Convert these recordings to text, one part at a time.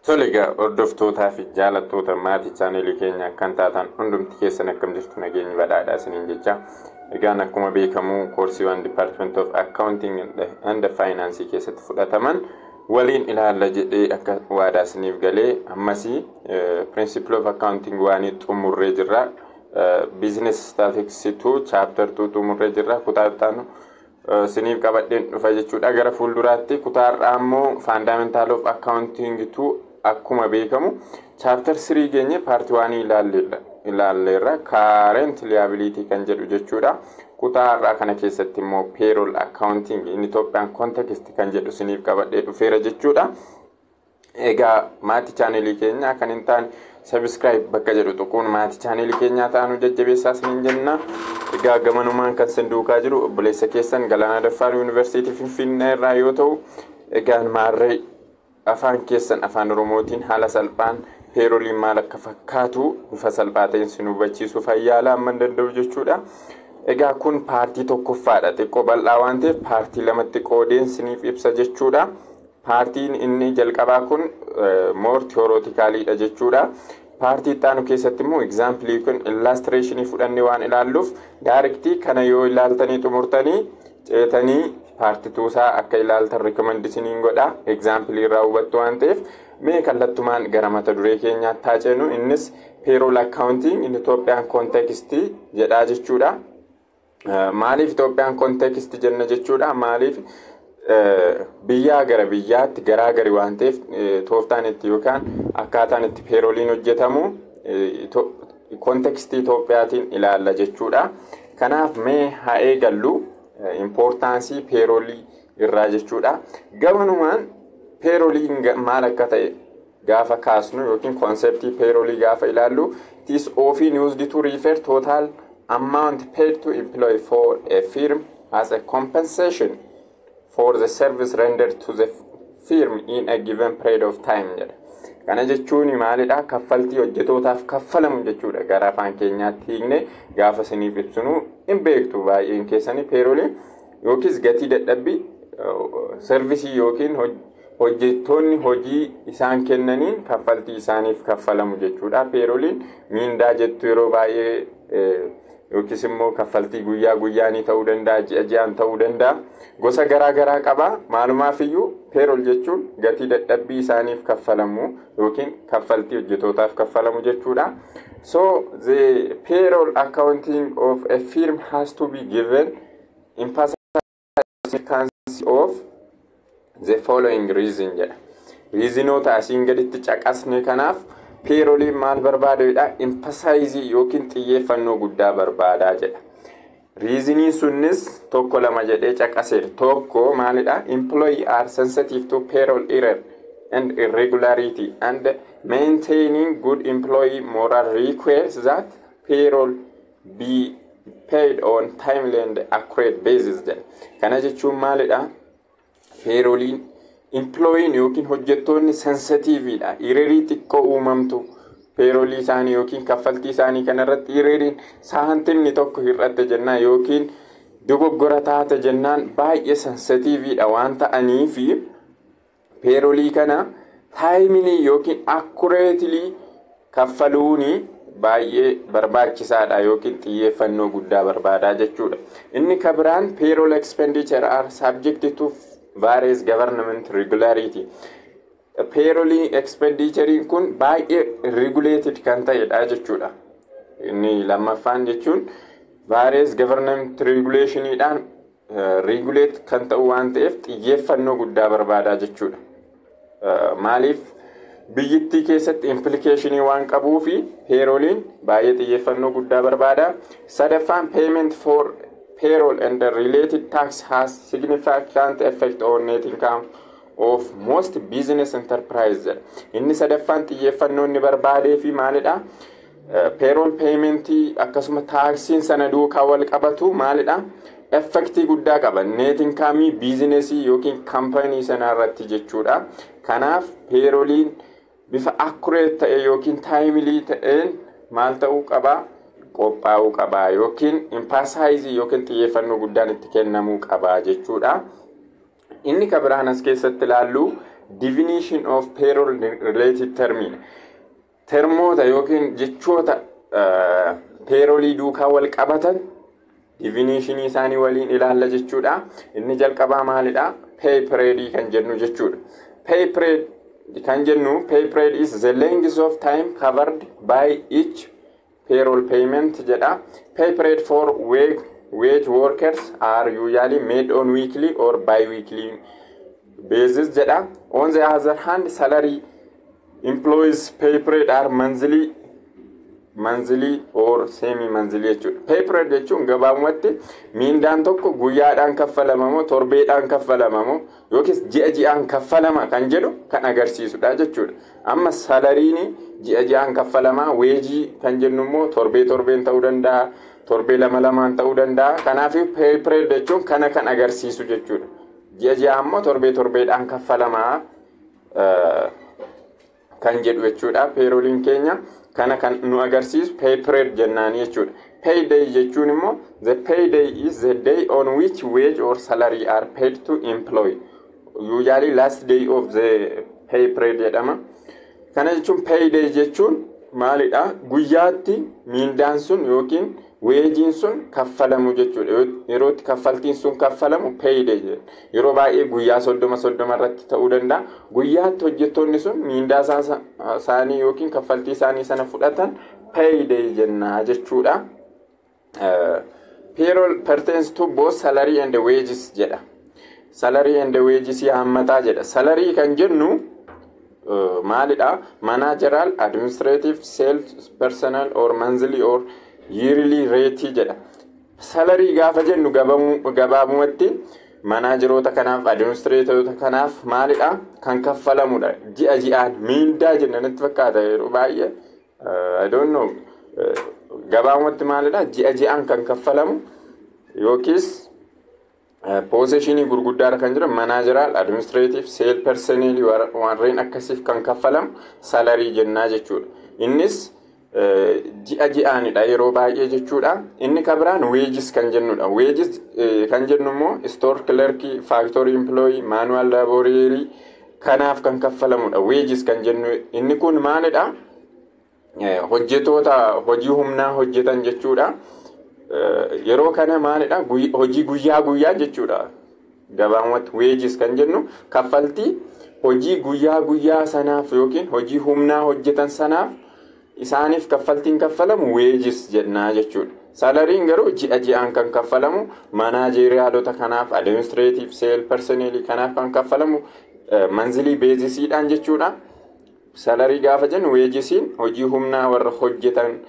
Toliga hordoftootaa fi jaalattoota maatii chaanelii keenya kan taatan hundumti keessan akkam jirtu nageenyi badhaadhaa isiniin jecha. Egaan akkuma beekamu koorsiiwwan Department of Accounting and Finance keessatti fudhataman waliin ilaalla jedhee akka waadaa isiniif galee ammasii Principle of Accounting waanii xumurree jirra. Business Statistics 2 chapter 2 xumurree jirra. Kutaataanu isiniif qabadheen dhufa jechuudha. Gara fuulduraatti kutaarraa ammoo Fundamental of Accounting 2 akkuma beekamu chapter 3 geenye part 1 ilaalleerra current liability kan jedhu jechuudha. Kutaarraa kana keessatti immoo payroll accounting in Ethiopian context kan jedhu isiniif qabadhee dhufeera jechuudha. Egaa maatii chaanelii keenya kan hin taane subscribe bakka jedhu tuquun maatii chaanelii keenyaa ta'anu jajjabeessaa isiniin jenna. Egaa gamanumaan kan isin duukaa jiru obboleessa keessan Galaanaa Daffaar Yuunivarsiitii Finfinnee irraa yoo ta'u, egaan maarree afaan keessan afaan Oromootiin haala salphaan payroll maal akka fakkaatu bifa salphaa ta'een isin hubachiisuuf yaalaa amma danda'u jechuudha. Egaa kun paartii tokkoffaadha. Xiqqoo bal'aa waan ta'eef paartii lamatti qoodeen isiniif ibsa jechuudha. Paartiin inni jalqabaa kun more theoreticalidha jechuudha. Paartii ittaanu keessatti immoo example kun illustration fudhannee waan ilaalluuf directly kana yoo ilaaltanii xumurtanii ceetanii paartii tuusaa akka ilaaltan recommend isiniin godha. Example irraa hubattu waan ta'eef mee kallattumaan gara mata duree keenyaatti taaceenu innis payroll accounting in Ethiopian context jedha jechuudha. Maaliif Ethiopian context jenna jechuudha? Maaliif biyyaa gara biyyaatti garaagari waan ta'eef tooftaan itti yookaan akkaataan itti payroolliin hojjetamu kontekstii Itoophiyaatiin ilaalla jechuudha. Kanaaf mee haa eegallu importansii payroolii irraa jechuudha. Gamanumaan payroolliin maal akka ta'e gaafa kaasnu yookiin konseptii payroolii gaafa ilaallu it is often used to refer total amount paid to employee for a firm as a compensation for the service rendered to the firm in a given period of time jedha. Kana jechuun maalidha? Kaffaltii hojjetootaaf kaffalamu jechuudha. Gara afaan keenyaatti hiikne gaafa isiniif ibsinu hin beektu baay'een keessanii payroolii yookiin gatii dadhabbii servisii yookiin hojjettoonni hojii isaan kennaniin kaffaltii isaaniif kaffalamu jechuudha. Payrooliin miindaa jettu yeroo baay'ee yookiis immoo kaffaltii guyyaa guyyaanii ta'uu danda'a, ji'a ji'aan ta'uu danda'a. Gosa garaa garaa qaba. Maalumaaf iyyuu payroll jechuun gatii dadhabbii isaaniif kaffalamu yookiin kaffaltii hojjetootaaf kaffalamu jechuudha. So the payroll accounting of a firm has to be given in consequence of the following reason jedha. Reasonota asiin gaditti caqasne kanaaf payroolliin maal barbaadudha? Emphasize yookiin xiyyeeffannoo guddaa barbaadaa jedha. Reasoniin sunnis tokko lama jedhee caqaseera. Tokko maalidha? Employee are sensitive to payroll error and irregularity and maintaining good employee moral requires that payroll be paid on timely and accurate basis jedha. Kana jechuun maalidha? Payroolliin employee yookiin hojjettoonni sensitiiviidha. Irreerii xiqqoo uumamtu payroolii isaanii yookiin kaffaltii isaanii kanarratti irreeriin saantimni tokko hir'atte jennaan yookiin dogoggora taate jennaan baay'ee sensitiiviidha waan ta'aniif payroolii kana taayimilii yookiin akkureetilii kaffaluuni baay'ee barbaachisaadha yookiin xiyyeeffannoo guddaa barbaadaa jechuudha. Inni kabiraan payroll expenditure are subject to various government regularity. Payroll expenditure kun baay'ee regulated kan ta'edha jechuudha. Inni lammaffaan jechuun various government regulationidhaan regulate kan ta'u waan ta'eef xiyyeeffannoo guddaa barbaadaa jechuudha. Maaliif biyyittii keessatti implicationii waan qabuu fi payroolliin baay'ee xiyyeeffannoo guddaa barbaada. Sadaffaan payment for payroll and the related tax has significant effect on net income of most business enterprises. Inni sadaffaan xiyyeeffannoo inni barbaadee fi maalidha? Payroll payment akkasuma taaksiin sana duukaa wal qabatu maalidha? Effectii guddaa qaba net income businessii yookiin company sana irratti jechuudha. Kanaaf payroolliin bifa accurate ta'e yookiin timely ta'een maal ta'uu qaba? Qophaa'uu qaba yookiin emphasize yookiin xiyyeeffannoo guddaan itti kennamuu qaba jechuudha. Inni kabiraan as keessatti ilaallu definition of payroll related term termoota yookiin jechoota payrollii duukaa wal qabatan definition isaanii waliin ilaalla jechuudha. Inni jalqabaa maalidha? Pay period kan jennu jechuudha. Pay period kan jennu, pay period is the length of time covered by each payroll payment jedha. Pay period for wage workers are usually made on weekly or bi-weekly basis jedha. On the other hand, salary employees pay period are monthly or semi-monthly jechuudha. Pay period jechuun gabaabumatti miindaan tokko guyyaadhaan kaffalamamoo torbeedhaan kaffalamamoo yookiis ji'aan kaffalama kan jedhu kan agarsiisudha jechuudha. Amma salariin ji'aan kaffalamaa, weejii kan jennu immoo torbeen ta'uu danda'a, torbee lamaan ta'uu danda'a. Kanaaf pay period jechuun kana kan agarsiisu jechuudha. Ji'a ammoo torbeedhaan kaffalamaa kan jedhu jechuudha. Payrollin keenya kana kan nu agarsiisu pay period jennaani jechuudha. Payday jechuun immoo the payday is the day on which wage or salary are paid to employee. Usually last day of the pay period jedhama. Kana jechuun payday jechuun maalidha? Guyyaatti miindaan sun yookiin weejiin sun kaffalamu jechuudha. Yeroo kaffaltiin sun kaffalamu payday jedhama. Yeroo baay'ee guyyaa 30 irratti ta'uu danda'a. Guyyaatti hojjettoonni sun miindaa isaanii yookiin kaffaltii isaanii sana fudhatan payday jenna jechuudha. Payroll pertains to both salary and wages jedha. Salary and wages hammataa jedha. Salary kan jennu maalidha? Managerial, administrative, sales, personal or monthly or yearly rate jedha. Salary gaafa jennu gabaabumatti manageroota kanaaf, administratorota kanaaf maalidha? Kan kaffalamudha. Ji'aan miindaa jenna natti fakkaata yeroo baay'ee. I don't know. Gabaabumatti maalidha? Ji'aan kan kaffalamu yookiis possessionii gurguddaadha kan jiran managerial, administrative, sales personnel warreen akkasiif kan kaffalamu salary jennaa jechuudha. Innis ji'aanidha yeroo baay'ee jechuudha. Inni kabiraan wages kan jennudha. Wages kan jennu immoo store clerk, factory employee, manual laborer kanaaf kan kaffalamudha. Wages kan jennu inni kun maalidha? Hojjetoota hojii humnaa hojjetan jechuudha. Yeroo kana maalidha? Hojii guyyaa jechuudha. Gabaabumatti wages kan jennu kaffaltii hojii guyyaa sanaaf yookiin hojii humnaa hojjetan sanaaf isaaniif kaffaltiin kaffalamu wages jennaa jechuudha. Salariin garuu ji'aan kan kaffalamu manaajeriyaalota kanaaf, administrative, sales personnel kanaaf kan kaffalamu monthly basisdhaan jechuudha. Salary gaafa jennu wagesiin hojii humnaa warra hojjetan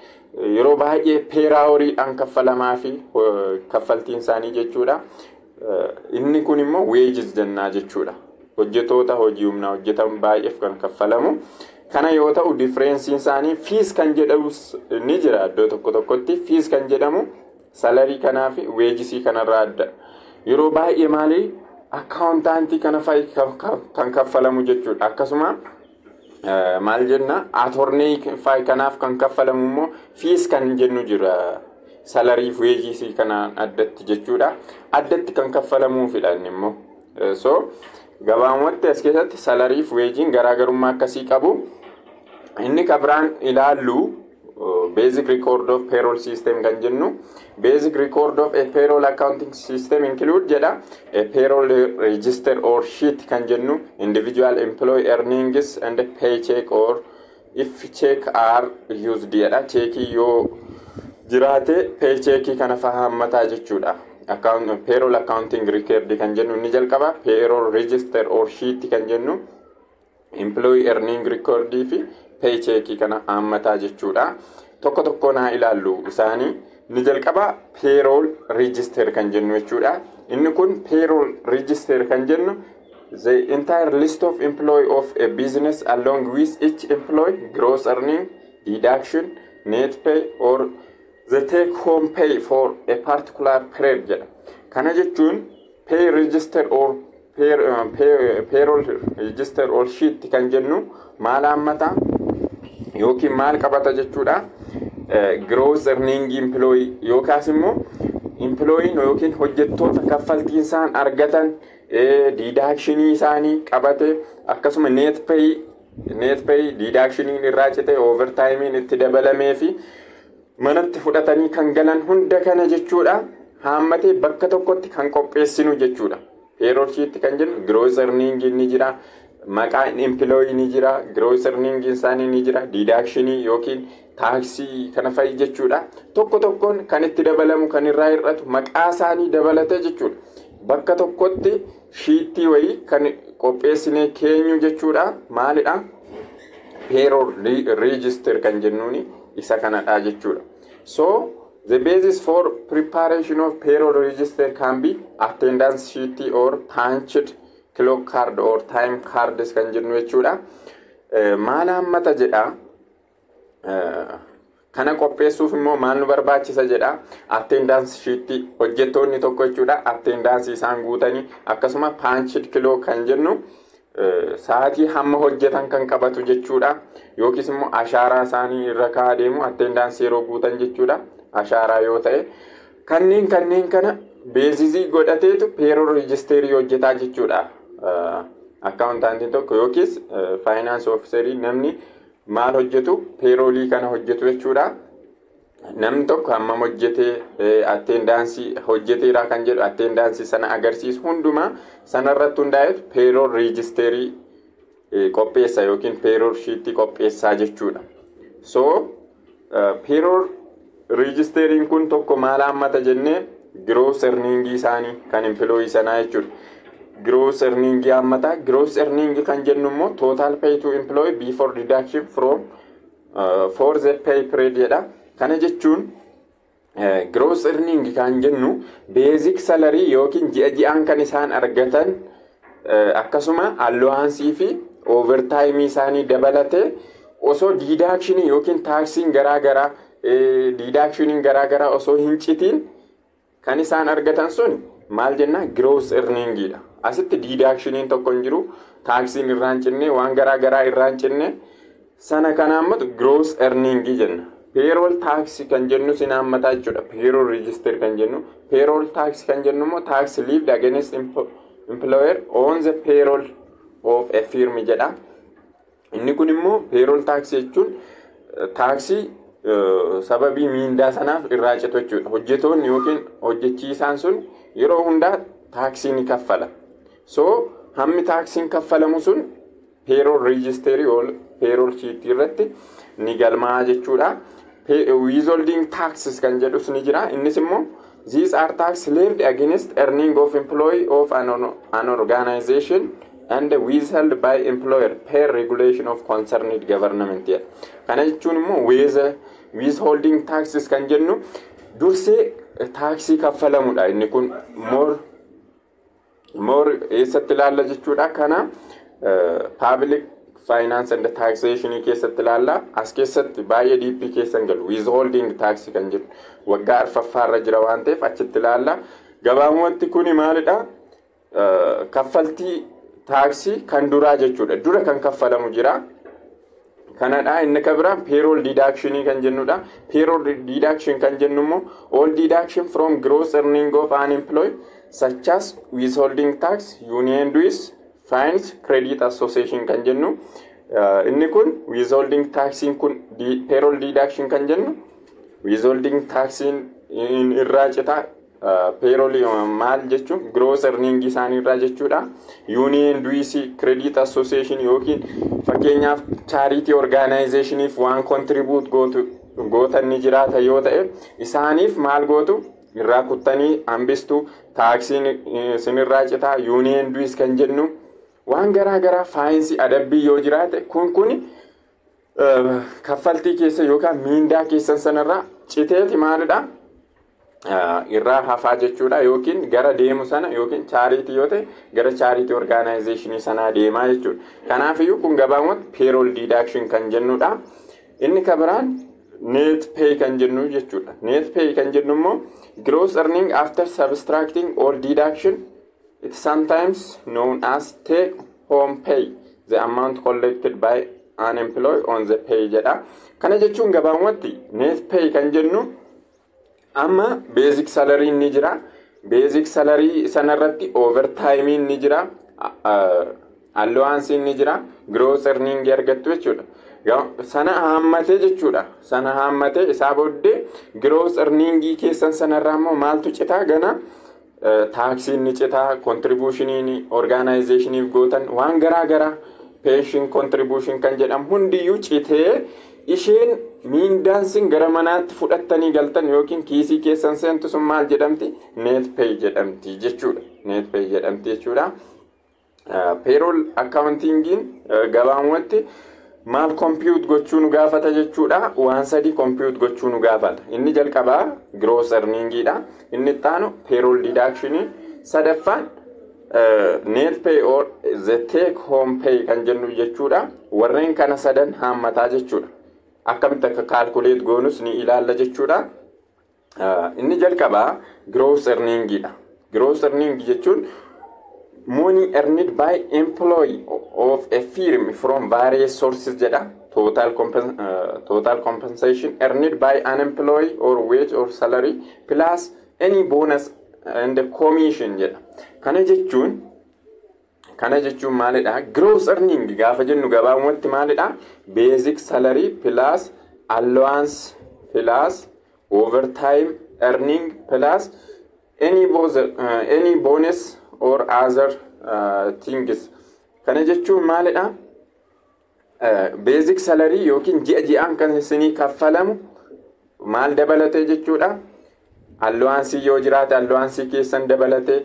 yeroo baay'ee peeraaworiidhaan kaffalamaa fi kaffaltiin isaanii jechuudha. Inni kun immoo wages jennaa jechuudha. Hojjetoota hojii humnaa hojjetan baay'eef kan kaffalamu. Kana yoo ta'u differensiin isaanii fees kan jedhamu ni jira. Iddoo tokkotti fees kan jedhamu salary kanaa fi wagesii kanarraa adda. Yeroo baay'ee maali? Accountantii kana fa'i kan kaffalamu jechuudha. Akkasuma maal jenna? Attorney fa'i kanaaf kan kaffalamu immoo fees kan jennu jira. Salary fi wagesii kanaan addatti jechuudha. Addatti kan kaffalamuufidha inni immoo. So gabaabumatti as keessatti salary fi wagein garaagarummaa akkasii qabu. Inni kabiraan ilaallu basic record of payroll system kan jennu. Basic record of a payroll accounting system include jedha a payroll register or sheet kan jennu individual employee earnings and paycheck or if check are used jedha. Checkii yoo jiraate paycheckii kana fahammataa jechuudha. Payroll accounting record kan jennu ni jalqaba. Payroll register or sheet kan jennu employee earning record fi paycheckii kana hammataa jechuudha. Tokko naa ilaallu isaanii ni jalqaba payroll register kan jennu jechuudha. Inni kun payroll register kan jennu the entire list of employee of a business along with each employee gross earning, deduction, net pay or the take home pay for a particular period jedha. Kana jechuun pay register or payroll register or sheet kan jennu maal hammata yookiin maal qabata jechuudha. Gross earning employee yookaas immoo employee yookiin hojjettoota kaffaltiin isaan argatan deductionii isaanii qabate akkasuma net pay deductioniin irraa cite overtimein itti dabalamee fi manatti fudhatanii kan galan hunda kana jechuudha haammatee bakka tokkotti kan qopheessinu jechuudha. Payroll sheet kan jennu gross earning ni jira, maqaan employee ni jira, gross earning isaanii ni jira, deductionii yookiin taaksii kana fa'i jechuudha. Tokko tokkoon kan itti dabalamu kan irraa hir'atu maqaa isaanii dabalate jechuudha. Bakka tokkotti shiitii wayii kan qopheessinee keenyu jechuudha. Maalidha? Payroll register kan jennuuni isa kanadha jechuudha. So the basis for preparation of payroll register can be attendance sheet or punched clock card or time cards kan jennu jechuudha. Maal hammata jedha? Kana qopheessuuf immoo maal nu barbaachisa jedha? Attendance sheet hojjettoonni tokko jechuudha attendance isaan guutanii akkasuma punched clock kan jennu sa'aatii hamma hojjetan kan qabatu jechuudha. Yookiis immoo ashaaraa isaanii irra kaa'aa deemu attendance yeroo guutan jechuudha. Ashaaraa yoo ta'e kanneen kana beezisii godhateetu payroll registerii hojjetaa jechuudha. Accountantiin tokko yookiis finance officerii namni maal hojjetu payrollii kana hojjetu jechuudha. Namni tokko hammam hojjetee attendance hojjeteera kan jedhu attendance sana agarsiisu hundumaa sanarratti hundaa'etu payroll registerii qopheessa yookiin payroll sheet qopheessaa jechuudha. So payroll registering kun tokko maal hammata jennee gross earning isaanii kan employee sanaa jechuudha. Gross earning hammata. Gross earning kan jennu immoo total pay to employee before deduction from for the pay period jedha. Kana jechuun gross earning kan jennu basic salary yookiin ji'aan kan isaan argatan akkasuma allowance fi overtime isaanii dabalate osoo deduction yookiin taxiin garaagaraa deductioniin garaagaraa osoo hin citiin kan isaan argatan sun maal jenna gross earningidha. Asitti deductioniin tokko hin jiru, taxiin irraan cinne waan garaagaraa irraan cinne sana kana ammatu gross earning jenna. Payroll tax kan jennu sin hammataa jechuudha. Payroll register kan jennu, payroll tax kan jennu immoo tax levied against employer on the payroll of a firm jedha. Inni kun immoo payroll tax jechuun taxii sababii miindaa sanaaf irraa citu jechuudha. Hojjetoonni yookiin hojjechiisaan sun yeroo hundaa taaksii ni kaffala. So hammi taaksiin kaffalamu sun payroll registerii payroll sheet irratti ni galmaa jechuudha. Withholding taxes kan jedhus ni jira. Innis immoo these are tax levied against earning of employee of an organization and withheld by employer per regulation of concerned government. Kana jechuun immoo withholding taxes kan jennu dursee taaksii kaffalamudha. Inni kun more eessatti ilaalla jechuudha. Kana public finance and taxation keessatti ilaalla. As keessatti baay'ee DP keessan galu withholding tax kan jedhu waggaa arfaffaarra jira waan ta'eef achitti ilaalla. Gabaabumatti kuni maalidha? Kaffaltii taaksii kan duraa jechuudha. Dura kan kaffalamu jira. Kanadha inni kabira payroll deduction kan jennudha. Payroll deduction kan jennu immoo all deduction from gross earning of an employee such as withholding tax, union dues, fines, credit association kan jennu. Inni kun withholding taxin kun payroll deduction kan jennu withholding taxin irraa cita payroll maal jechuun gross earning isaanii irraa jechuudha. Union dues, credit association yookiin fakkeenyaaf charity organization if waan contribute gootan ni jiraata yoo ta'e isaaniif maal gootu irraa kuttanii hambistu taaksiin sinirraa citaa. Union dues kan jennu waan garaagaraa faayinsi adabbii yoo jiraate kun kaffaltii keessa yookaan miindaa keessan sanarraa citeeti maalidha irraa hafaa jechuudha. Yookiin gara deemu sana yookiin charity yoo ta'e gara charity organization sanaa deemaa jechuudha. Kanaafiyyuu kun gabaabumatti payroll deduction kan jennudha. Inni kabiraan net pay kan jennu jechuudha. Net pay kan jennu immoo gross earning after subtracting all deduction. It's sometimes known as take home pay, the amount collected by an employee on the pay jedha. Kana jechuun gabaabumatti net pay kan jennu amma basic salary ni jira. basic salary sanarratti overtime ni jira, allowance ni jira, gross earning argattu jechuudha. Sana hammate jechuudha. Sana hammate isaa booddee gross earning keessan sanarraa immoo maaltu citaa gana taaksiin ni citaa, contributionii organizationiif gootan waan garaa garaa pension contribution kan jedhamu hundiyyuu citee isheen miindaansin gara manaatti fudhattanii galtan yookiin kiisii keessan seentu sun maal jedhamti? Net pay jedhamti jechuudha. Net pay jedhamti jechuudha. Payroll accountingiin gabaabumatti maal compute gochuu nu gaafata jechuudha. Waan sadii compute gochuu nu gaafata. Inni jalqabaa gross earningidha. Inni itti aanu payroll deduction, sadaffaan net pay or the take home pay kan jennu jechuudha. Warreen kana sadan haammataa jechuudha. Akkamitti akka calculate goonus ni ilaalla jechuudha. Inni jalqabaa gross earningidha. Gross earning jechuun money earned by employee of a firm from various sources jedha. Total compensation earned by an employee or wage or salary plus any bonus and commission jedha. Kana jechuun maalidha? Gross earning gaafa jennu gabaabumatti maalidha? Basic salary plus allowance plus overtime earning plus any bonus or other things. Kana jechuun maalidha? Basic salary yookiin ji'aan kan isinii kaffalamu maal dabalatee jechuudha? Allowance yoo jiraate allowance keessan dabalatee,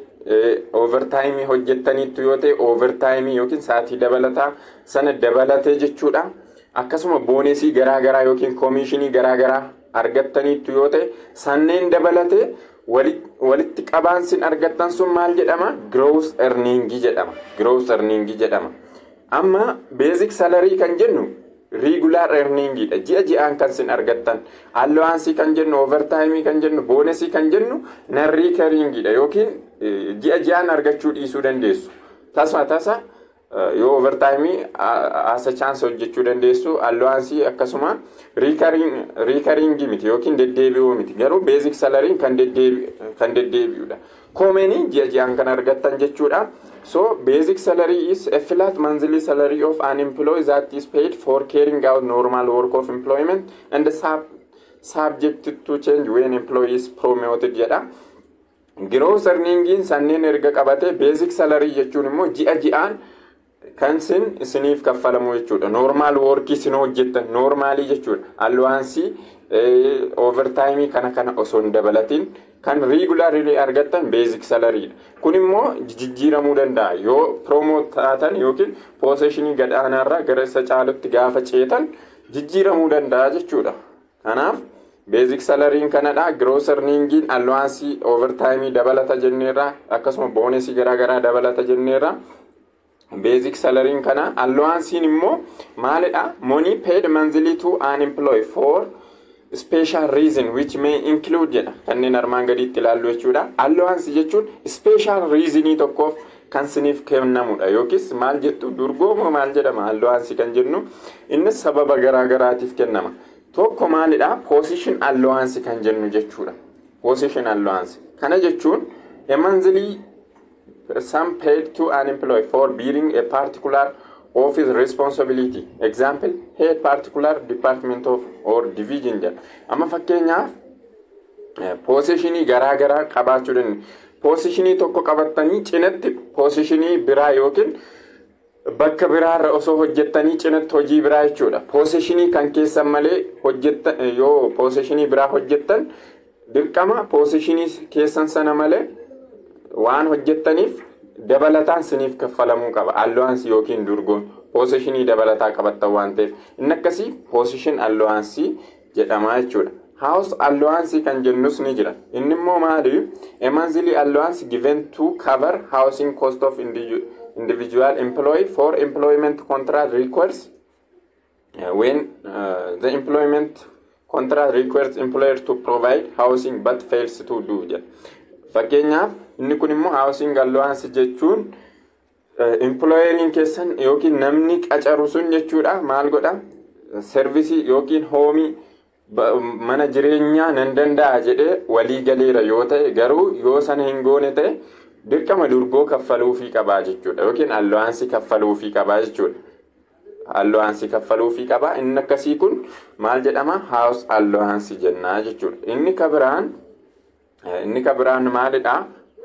overtime hojjettaniitu yoo ta'e overtime yookiin saatii dabalataa sana dabalatee jechuudha. Akkasuma boonusii garaa garaa yookiin commissionii garaa garaa argattaniitu yoo ta'e sanneen dabalatee walitti qabaansin argattan sun maal jedhama? Gross earning jedhama. Gross earning jedhama. Amma basic salary kan jennu regular earning dha. Ji'aan kan sin argattan. Allowance kan jennu, overtime kan jennu, bonusii kan jennu non recurring dha yookiin ji'aan argachuu dhiisuu dandeessu. Tasa yoo overtime as a chance hojjechuu dandeessu. Allowance akkasuma recurring miti yookiin deddeebi'uu miti. Garuu basic salary kan deddeebi'udha. Koomeni ji'aan kan argattan jechuudha. So basic salary is a flat monthly salary of an employee that is paid for carrying out normal work of employment and subject to change when employee is promoted jedha. Gross earning sanneen erga qabate basic salary jechuun immoo ji'aan kan isiniif kaffalamu jechuudha. Normal work isin hojjettan normally jechuudha. Allowance overtime kana osoo hin dabalatin kan regularly argattan basic salary. Kun immoo jijjiiramuu danda'a yoo promote taatan yookiin positionii gadaanaarraa gara isa caalutti gaafa ceetan jijjiiramuu danda'a jechuudha. Kanaaf basic salary kanadha. Gross earning allowance overtime dabalata jenneerra akkasuma bonusii garaa garaa dabalata jenneerra. Basic salary kana allowance immoo maalidha? Money paid monthly to an employee for special reason which may include jedha. Kanneen armaan gadiitti ilaallu jechuudha. Allowance jechuun special reasonii tokkoof kan siniif kennamudha yookiis maal jettu durgoomoo maal jedhama? Allowance kan jennu innis sababa garaa garaatiif kennama. Tokko maalidha? Position allowance kan jennu jechuudha. Position allowance kana jechuun a monthly sum paid to an employee for bearing a particular office responsibility. Example, head particular department of or division jedha. Amma fakkeenyaaf positionii garaa garaa qabaachuu dandeenya. Positionii tokko qabattanii cinatti positionii biraa yookiin bakka biraarra osoo hojjettanii cinatti hojii biraa jechuudha. Positionii kan keessan malee hojjettan yoo positionii biraa hojjettan dirqama positionii keessan sana malee waan hojjettaniif dabalataan siniif kaffalamuu qaba. Allowance yookiin durgoon positionii dabalataa qabattan waan ta'eef inni akkasii position allowance jedhama jechuudha. House allowance kan jennus ni jira. Inni immoo maali? A monthly allowance given to cover housing cost of individual employee for employment contract requires when the employment contract requires employer to provide housing but fails to do jedha. Fakkeenyaaf inni kun immoo housing allowance jechuun employeriin keessan yookiin namni qacaru sun jechuudha maal godha? Service yookiin hoomii mana jireenyaa nan danda'a jedhee walii galeera yoo ta'e garuu yoo sana hin goone ta'e dirqama durgoo kaffaluufii qabaa jechuudha yookiin allowaansii kaffaluufii qabaa jechuudha. Allowaansii kaffaluufii qabaa inni akkasii kun maal jedhama house allowaansii jennaa jechuudha. Inni kabiraan maalidha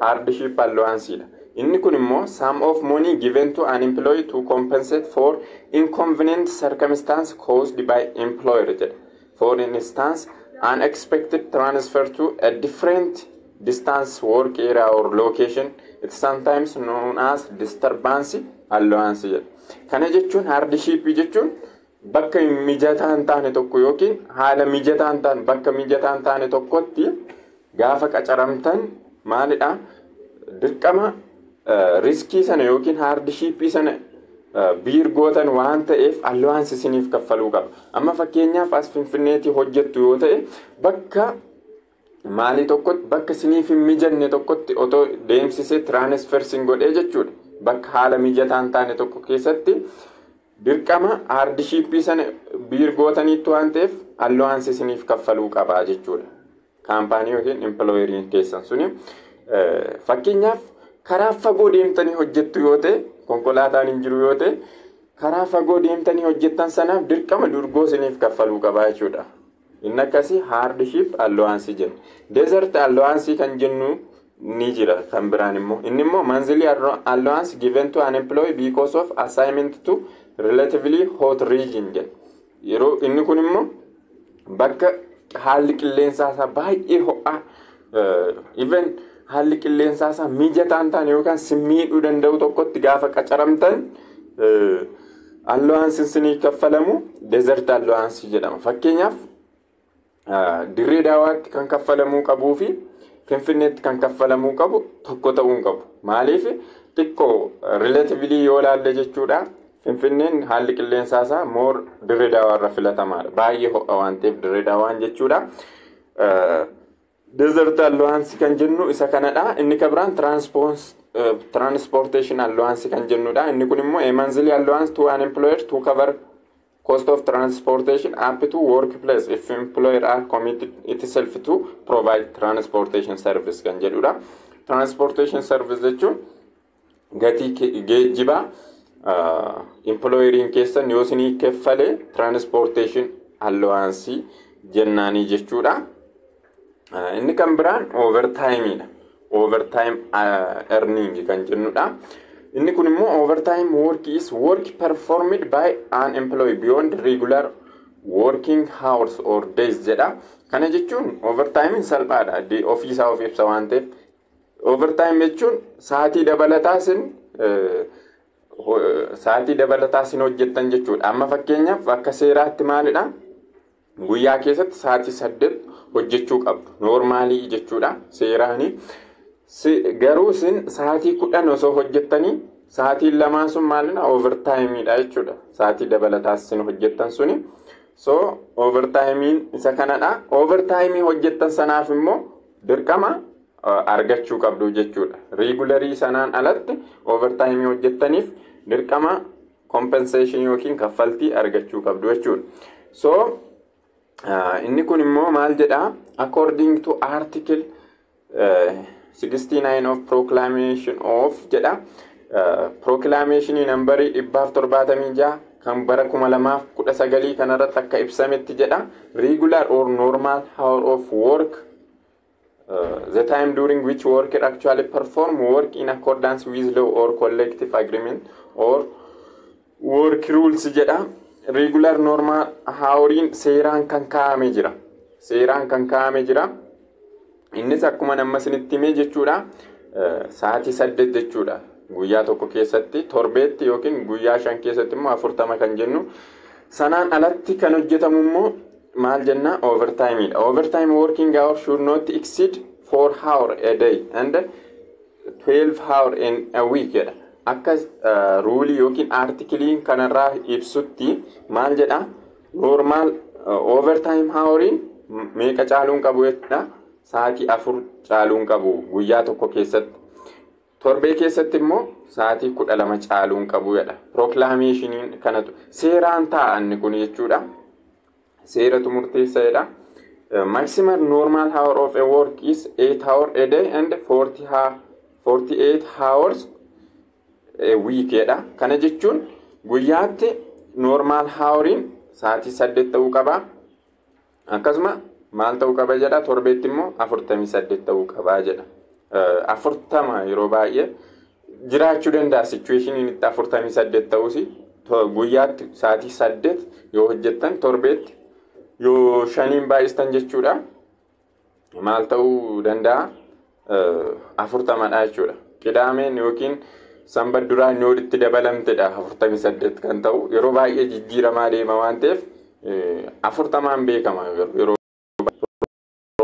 hardship allowanceedha. Inni kun immoo sum of money given to an employee to compensate for inconvenient circumstance caused by employer jedha. For instance, unexpected transfer to a different distance work area or location, it's sometimes known as disturbance allowance. Kana jechuun hardship jechuun bakka mijataa hin taane tokko yookiin haala mijataa hin taane bakka mijataa hin taane tokkotti gaafa qacaramtan maalidha dirqama riskii sana yookiin hardship sana biir gootan waan ta'eef allowance isiniif kaffaluu qaba. Amma fakkeenyaaf as Finfinneetti hojjettu yoo ta'e bakka maalii tokkotti bakka isiniif hin mijanne tokkotti otoo deemsisee transfersin godhee jechuudha. Bakka haala mijataa hin taane tokko keessatti dirqama hardship sana biir gootaniitu waan ta'eef allowance isiniif kaffaluu qaba jechuudha. Kaampaanii yookiin employeriin keessan suni fakkeenyaaf karaa fagoo deemtanii hojjettu yoo ta'e konkolaataan hin jiru yoo ta'e karaa fagoo deemtanii hojjettan sanaaf dirqama durgoo isiniif kaffaluu qabaa jechuudha. Inni akkasii hardship allowance jenna. Desert allowance kan jennu ni jira kan biraan immoo inni immoo monthly allowance given to an employee because of assignment to relatively hot region jenna. Yeroo inni kun immoo bakka haalli qilleensaa isaa baay'ee ho'aa even haalli qilleensaa isaa mijataa hin taane yookaan simmiidhuu danda'u tokkotti gaafa qacaramtan allowance isinii kaffalamu desert allowance jedhama. Fakkeenyaaf Dirree Daawaatti kan kaffalamuu qabuu fi Finfinneetti kan kaffalamuu qabu tokko ta'uu hin qabu. Maaliif xiqqoo relatively yoo ilaalle jechuudha. Finfinneen haalli qilleensaa isaa more Dirree Daawaarra filatamaadha. Baay'ee ho'a waan ta'eef Dirree Daawaan jechuudha. Desert allowance kan jennu isa kanadha. Inni kabiraan transportation allowance kan jennudha. Inni kun immoo a monthly allowance to an employer to cover cost of transportation up to workplace if employer are committed itself to provide transportation service kan jedhudha. Transportation service jechuun gatii geejjibaa employeriin keessan yoo isinii kaffalee transportation allowance jennaanii jechuudha. Inni kan biraan overtimeidha. Overtime earning kan jennudha. Inni kun immoo overtime work is work performed by an employee beyond regular working hours or days jedha. Kana jechuun overtime salphaadha. Ofiisaa of ibsa waan ta'eef overtime jechuun sa'aatii dabalataa sin hojjettan jechuudha. Amma fakkeenyaaf akka seeraatti maalidha? Guyyaa keessatti sa'aatii 8 hojjechuu qabdu. Normaalii jechuudha. Seeraanii garuu sin sa'aatii 10 osoo hojjettanii sa'aatiin lamaan sun maalidha? Overtimeidha jechuudha. Sa'aatii dabalataa sin hojjettan suni. So overtimein isa kanadha. Overtimii hojjettan sanaaf immoo dirqama argachuu qabdu jechuudha. Regularii sanaan alatti overtimii hojjettaniif dirqama compensation yookiin kaffaltii argachuu qabdu jechuudha. So inni kun immoo maal jedha? According to article 69 of proclamation of jedha. Proclamation number 176 kan bara 2019 kanarratti akka ibsametti jedha. Regular or normal hour of work, the time during which worker actually perform work in accordance with law or collective agreement or work rules jedha. Regular normal houriin seeraan kan kaa'ame jira. Seeraan kan kaa'ame jira. Innis akkuma nama isinitti himee jechuudha. Sa'aatii 8 jechuudha. Guyyaa tokko keessatti torbeetti yookiin guyyaa 5 keessatti immoo 40 kan jennu. Sanaan alatti kan hojjetamu immoo maal jenna? Overtimeidha. Overtime working hour should not exceed 4 hours a day and 12 hours in a week jedha. Akka ruulii yookiin aartikiliin kanarraa ibsutti maal jedha? Normal overtime houriin meeqa caaluun qabu jechuudha? Sa'aatii 4 caaluun qabu guyyaa tokko keessatti. Torbee keessatti immoo sa'aatii 12 caaluun qabu jedha. Proclamationiin kanatu seeraan taa'anni kun jechuudha. seeratu murteessaadha. Maximum normal hour of a work is 8 hours a day and 48 hours a week jedha. Kana jechuun guyyaatti normal houriin sa'aatii 8 ta'uu qaba. Akkasuma maal ta'uu qaba jedha, torbeetti immoo 48 ta'uu qaba jedha. 40 yeroo baay'ee jiraachuu danda'a situationin itti 48 ta'uus guyyaatti sa'aatii 8 yoo hojjettan torbeetti yoo 5 baay'istan jechuudha maal ta'uu danda'a 40dha jechuudha. Qidaameen yookiin sanbata duraan yoo itti dabalamtedha 48 kan ta'u yeroo baay'ee jijjiiramaa deema waan ta'eef 40 beekama yeroo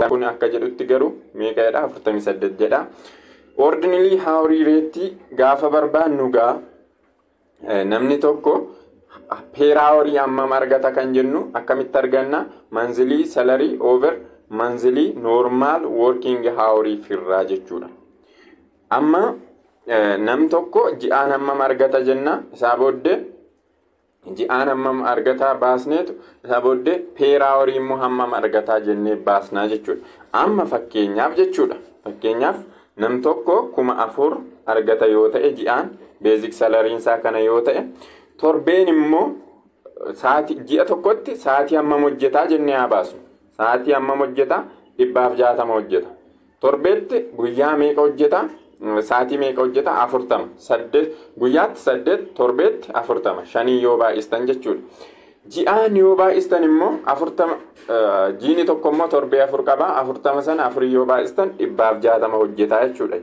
kun akka jedhutti garuu meeqa jedha 48 jedha. Ordinary hourly rate gaafa barbaannu namni tokko per hour hammam argata kan jennu akkamitti arganna monthly salary over monthly normal working hour firraa jechuudha. Amma nam tokko ji'aan hammam argata jenna isaa booddee ji'aan hammam argataa baasneetu isaa booddee per hour immoo hammam argataa jennee baasnaa jechuudha. Amma fakkeenyaaf jechuudha. Fakkeenyaaf nam tokko 4,000 argata yoo ta'e ji'aan basic salary isaa kana yoo ta'e torbeen immoo ji'a tokkotti sa'aatii hammam hojjetaa jennee haa baasnu. Sa'aatii hammam hojjetaa 160 hojjeta. Torbeetti guyyaa meeqa hojjetaa? Sa'aatii meeqa hojjetaa? 40. Guyyaatti 8, torbeetti 40. 5 yoo baay'istan jechuudha. Ji'aan yoo baay'istan immoo 40 jiini tokko immoo torbee 4 qaba. 40 sana 4 yoo baay'istan 160 hojjetaa jechuudha.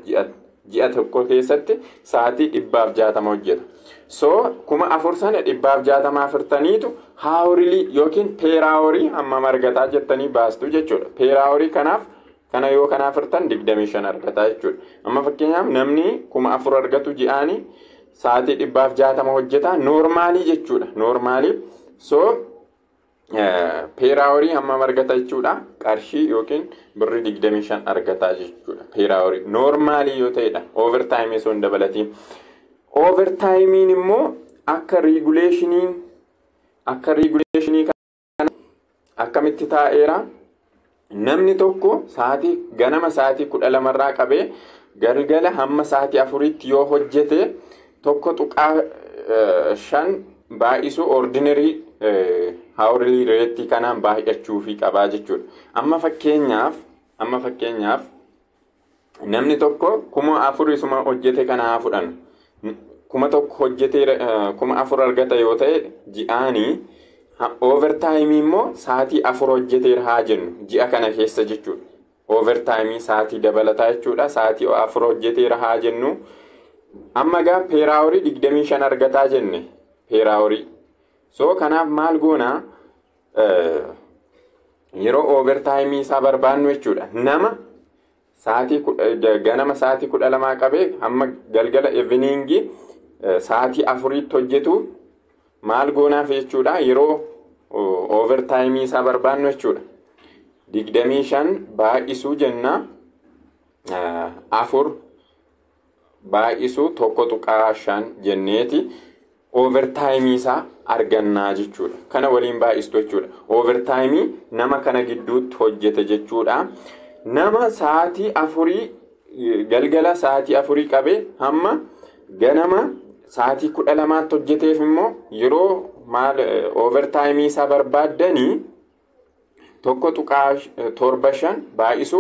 Ji'a tokko keessatti sa'aatii 160 hojjeta. So 4,000 sana 160 furtaniitu hourly yookiin per hour hammam argataa jettanii baastu jechuudha. Per hour kana yoo kanaaf furtan 25 argataa jechuudha. Amma fakkeenyaaf namni 4,000 argatu ji'aanii sa'aatii 160 hojjetaa normaalii jechuudha. Normaalii so per hour hammam argata jechuudha. Qarshii yookiin birri 25 argataa jechuudha. Per hour normaalii yoo ta'edha. Overtime osoo hin dabalatiin. Overtime immoo akka regulationiin kana akkamitti taa'eera. Namni tokko ganama sa'aatii 12 irraa qabee galgala hamma sa'aatii 4tti yoo hojjete 1.5 baay'isu ordinary hourly rate kanaan baay'achuu fi qabaa jechuudha. Amma fakkeenyaaf namni tokko 4,000 isuma hojjete kana haa fudhannu. 1,000 hojjetee 4,000 argata yoo ta'e ji'aanii overtime immoo sa'aatii 4 hojjeteera haa jennu ji'a kana keessa jechuudha. Overtime sa'aatii dabalataa jechuudha. Sa'aatii 4 hojjeteera haa jennu. Amma per hour 25 argataa jenne per hour. So kanaaf maal goona yeroo overtime isaa barbaannu jechuudha. Nama ganama sa'aatii 12 qabee hamma galgala evening sa'aatii 4tti hojjetu maal goonaaf jechuudha. Yeroo overtime isaa barbaannu jechuudha. 25 baay'isuu jenna 4 baay'isuu 1.5 jenneeti overtime isaa argannaa jechuudha. Kana waliin baay'istu jechuudha. Overtime nama kana gidduutti hojjete jechuudha. Nama sa'aatii 4 galgala sa'aatii 4 qabee hamma ganama sa'aatii 12tti hojjeteef immoo yeroo overtime isaa barbaaddanii 1.75 baay'isu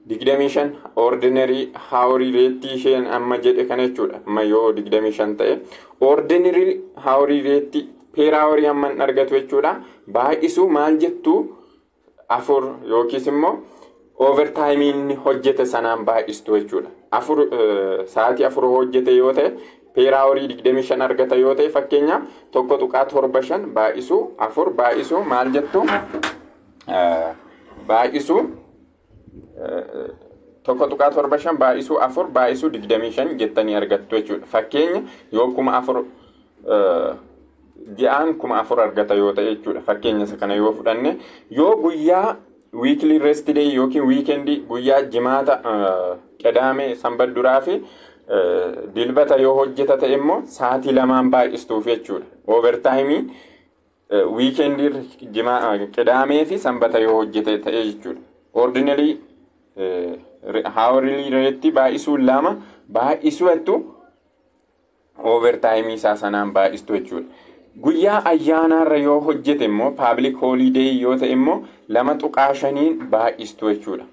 25 ordinary hourly rate isheen amma jedhe kana jechuudha. Amma yoo 25 ta'e ordinary hourly rate per hour hamman argatu jechuudha. Baay'isu maal jettu 4 yookiis immoo overtime inni hojjete sanaan baay'istu jechuudha. Sa'aatii 4 hojjete yoo ta'e per hour 25 argata yoo ta'e fakkeenyaaf 1.75 baay'isu 4 baay'isu maal jettu baay'isu 1.75 baay'isu 4 baay'isu 25 jettanii argattu jechuudha. Fakkeenya yoo 4,000 ji'aan 4,000 argata yoo ta'e jechuudha. Fakkeenya isa kana yoo fudhanne yoo guyyaa weekly rest day yookiin weekend guyyaa jimaata qadaame sanbata duraa fi dilbata yoo hojjeta ta'e immoo sa'aatii 2 baay'istuuf jechuudha. Overtime weekend qidaamee fi sanbata yoo hojjete ta'e jechuudha. Ordinary hourly rate baay'isuun lama baay'isuutu overtime isaa sanaan baay'istu jechuudha. Guyyaa ayyaanaarra yoo hojjete immoo public holiday yoo ta'e immoo 2.5 baay'istu jechuudha.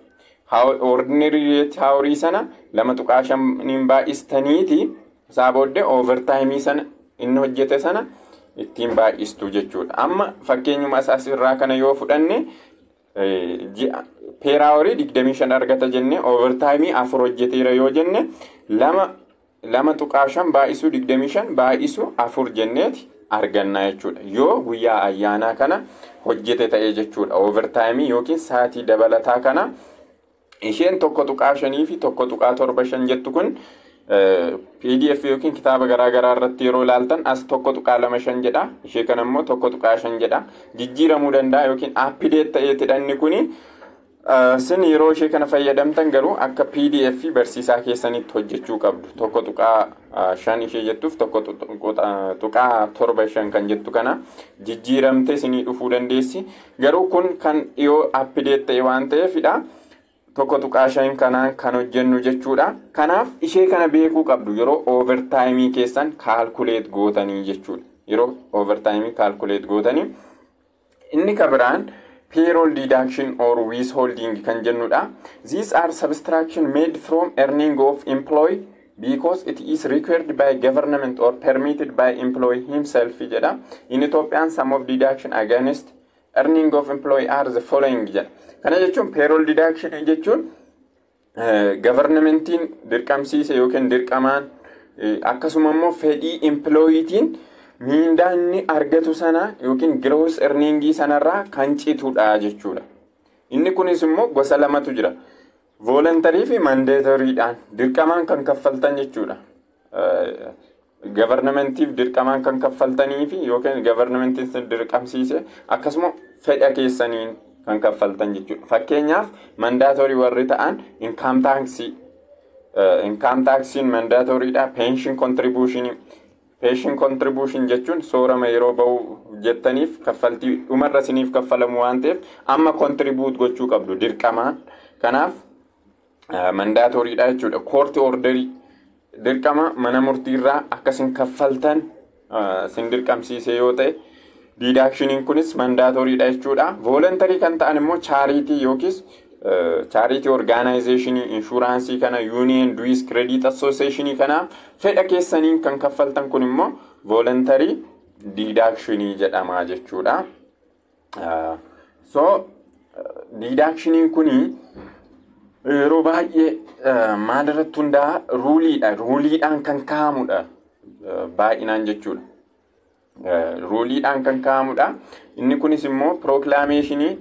Ordinary rate hourly sana 2.5 baay'istaniiti isaa booddee overtime sana inni hojjete sana ittiin baay'istu jechuudha. Amma fakkeenyuma asirraa kana yoo fudhanne per hour 25 argata jenne overtime 4 hojjeteera yoo jenne 2.5 baay'isuu 25 baay'isuu 4 jenneeti arganna jechuudha. Yoo guyyaa ayyaanaa kana hojjete ta'e jechuudha. Overtime yookiin saatii dabalataa kana isheen 1.5 fi 1.75 jettu kun PDF yookiin kitaaba garaagaraa irratti yeroo ilaaltan as 1.25 jedha. Ishee kana immoo 1.5 jedha. Jijjiiramuu danda'a yookiin update ta'eetidha inni kuni. Sin yeroo ishee kana fayyadamtan garuu akka PDF barsiisaa keessanitti hojjechuu qabdu. 1.5 ishee jettuuf 1.75 kan jettu kana jijjiiramte isinii dhufuu dandeessi. Garuu kun kan yoo update ta'e waan ta'eefidha. 1.5 kanaan kan hojjennu jechuudha. Kanaaf ishee kana beekuu qabdu yeroo overtime keessan calculate gootanii jechuudha. Yeroo overtime calculate gootanii inni kabiraan payroll deduction or withholding kan jennudha. These are subtraction made from earning of employee because it is required by government or permitted by employee himself jedha. In Ethiopian some of deduction against earning of employee are the following jedha. Kana jechuun payroll deduction jechuun governmentiin dirqamsiise yookiin dirqamaan akkasuma immoo fedhii employeetiin miindaa inni argatu sana yookiin gross earning sanarraa kan citudha jechuudha. Inni kunis immoo gosa lamatu jira. Voluntary fi mandatory'dhaan dirqamaan kan kaffaltan jechuudha. Governmentiif dirqamaan kan kaffaltanii fi yookiin governmentiin sin dirqamsiise akkasuma fedha keessaniin kan kaffaltan jechuudha. Fakkeenyaaf mandatory warri ta'an income taxiin mandatory'dha. Pension contribution jechuun soorama yeroo bahu jettaniif kaffaltii dhumarra isiniif kaffalamu waan ta'eef amma contribute gochuu qabdu dirqamaan. Kanaaf mandatory'dha jechuudha. Court order dirqama mana murtiirraa akkasin kaffaltan sin dirqamsiise yoo ta'e deductionin kunis mandatory'dha jechuudha. Voluntary kan ta'an immoo charity yookiis charity organization insurance kana union dues credit association kana fedha keessaniin kan kaffaltan kun immoo voluntary deduction jedhama jechuudha. So deductionin kuni yeroo baay'ee maalirratti hundaa ruuliidhaan kan kaa'amudha baay'inaan jechuudha. Ruuliidhaan kan kaa'amudha. Inni kunis immoo proclamationii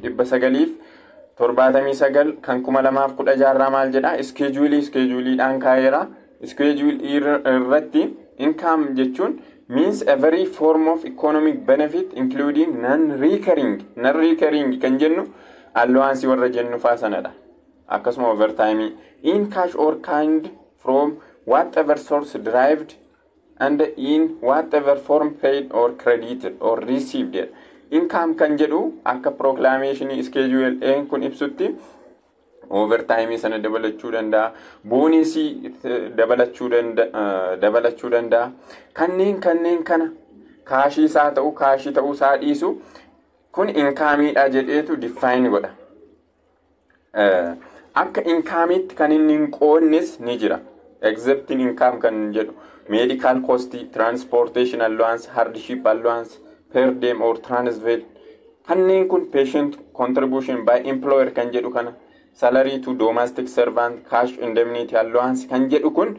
979 kan 2016 maal jedha scheduleidhaan kaa'eera. Schedule irratti income jechuun means every form of economic benefit including non-recurring kan jennu allowance warra jennu faasanadha. Akkasuma overtime in cash or kind from whatever source derived and in whatever form paid or credited or received. Income kan jedhu akka proclamation schedule kun ibsutti overtime sana dabalachuu danda'a, bonus dabalachuu danda'a. Kanneen kana kaashii isaa ta'u kaashii ta'uu isaa dhiisu kun inkaamiidha jedheetu define godha. Akka inkaamiitti kan inni hin qoonnes ni jira. Exempting income kan jedhu medical cost, transportation allowance, hardship allowance, per diem or transfer. Kanneen kun patient contribution by employer kan jedhu kana salary to domestic servant, cash indemnity allowance kan jedhu kun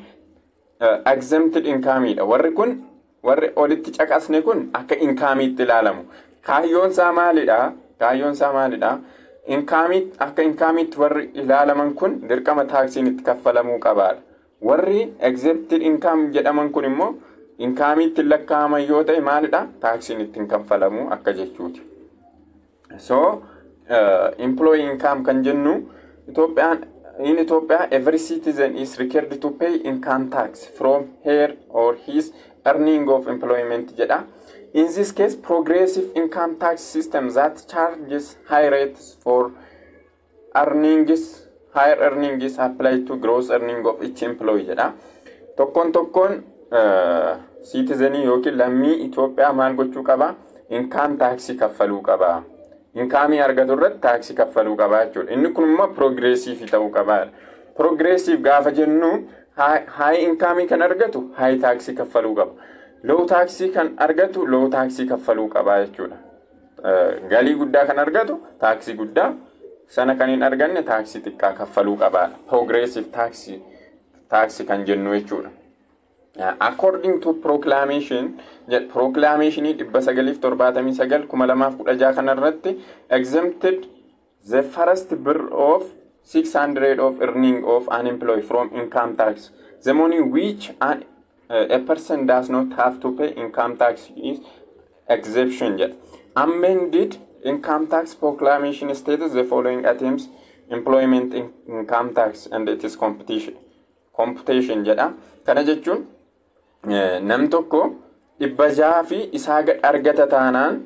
exempted incomeidha. Warri olitti caqasne kun akka inkaamiitti ilaalamu. Kaayyoon isaa maalidha? Akka inkaamiitti warri ilaalaman kun dirqama taaksiin itti kaffalamuu qabaadha. Warri exempted income jedhaman kun immoo inkaamiitti lakkaa'aman yoo ta'e maalidha? Taaksiin ittiin kaffalamu akka jechuuti. So employee income kan jennu in Ethiopia every citizen is required to pay income tax from her or his earning of employment jedha. In this case, progressive income tax system that charges high rates for earnings, higher earnings apply to gross earning of each employee jedha. Tokkoon citizenii yookiin lammii Itoophiyaa maal gochuu qaba? Income tax kaffaluu qaba. Income argatu irratti tax kaffaluu qaba jechuudha. Inni kun immoo progressive ta'uu qaba. Progressive gaafa jennu high income kan argatu high tax kaffaluu qaba. Low tax kan argatu low tax kaffaluu qaba jechuudha. Galii guddaa kan argatu tax guddaa, sana kan hin arganne tax xiqqaa kaffaluu qaba. Progressive tax kan jennu jechuudha. According to proclamation 1979 2016 kanarratti exempted the first bill of 600 of earning of unemployed from income tax. The money which a person does not have to pay income tax is exemption. Amended income tax proclamation states the following items: employment income tax and its computation jedha. Kana jechuun nam tokko 600 fi isaa gad argata taanaan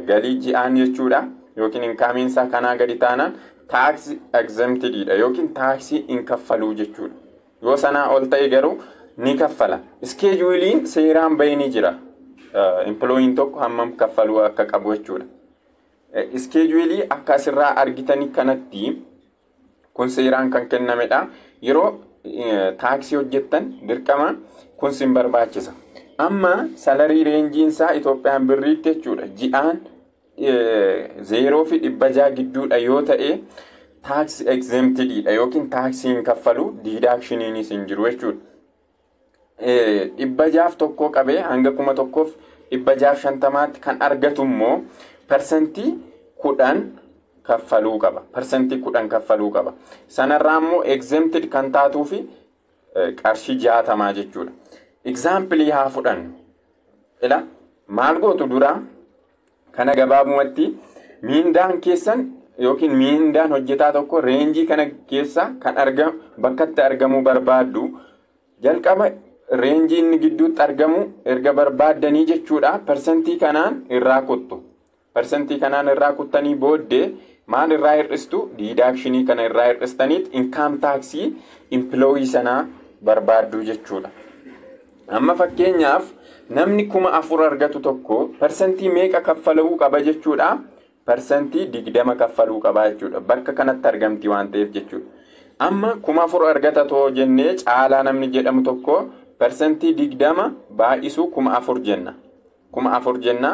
galii ji'aan jechuudha yookiin income isaa kanaa gadi taanaan tax exempted dha yookiin tax hin kaffaluu jechuudha. Yoo sanaa ol ta'e garuu ni kaffala. Scheduling seeraan bahee jira. Employee tokko hammam kaffaluu akka qabu jechuudha. Scheduling akka asirraa argitanii kanatti kun seeraan kan kennamedha. Yeroo tax hojjettan dirqama kun sin barbaachisa. Amma salary range isaa Itoophiyaan birriitti jechuudha. Ji'aan 0 fi 600 gidduudha yoo ta'e tax exempted dha yookiin tax hin kaffalu deduction hin jiru jechuudha. 600 tokko qabee hanga 1,150 kan argatu immoo percentii 10 kaffaluu qaba. Percentii 10 kaffaluu qaba. Sanarraa immoo exempted kan taatuu fi qarshii 60 jechuudha. Example haa fudhannu. Ila maal gootu dura kana gabaabumatti miindaan keessan yookiin miindaan hojjetaa tokko reenjii kana keessa kan argamu bakkatti argamu barbaaddu jalqaba reenjii inni gidduutti argamu erga barbaaddanii jechuudha. Percentii kanaan irraa kuttu. Percentii kanaan irraa kuttanii booddee maal irraa hir'istu? Deductionii kana irraa hir'istaniit income tax employee sanaa barbaaddu jechuudha. Amma fakkeenyaaf namni 4,000 argatu tokko percentii meeqa kaffaluu qaba jechuudha? Percentii 20 kaffaluu qaba jechuudha. Bakka kanatti argamti waan ta'eef jechuudha. Amma 4,000 argata too jennee caalaa namni jedhamu tokko percentii 20 baay'isuu 4,000 jenna. 4,000 jenna.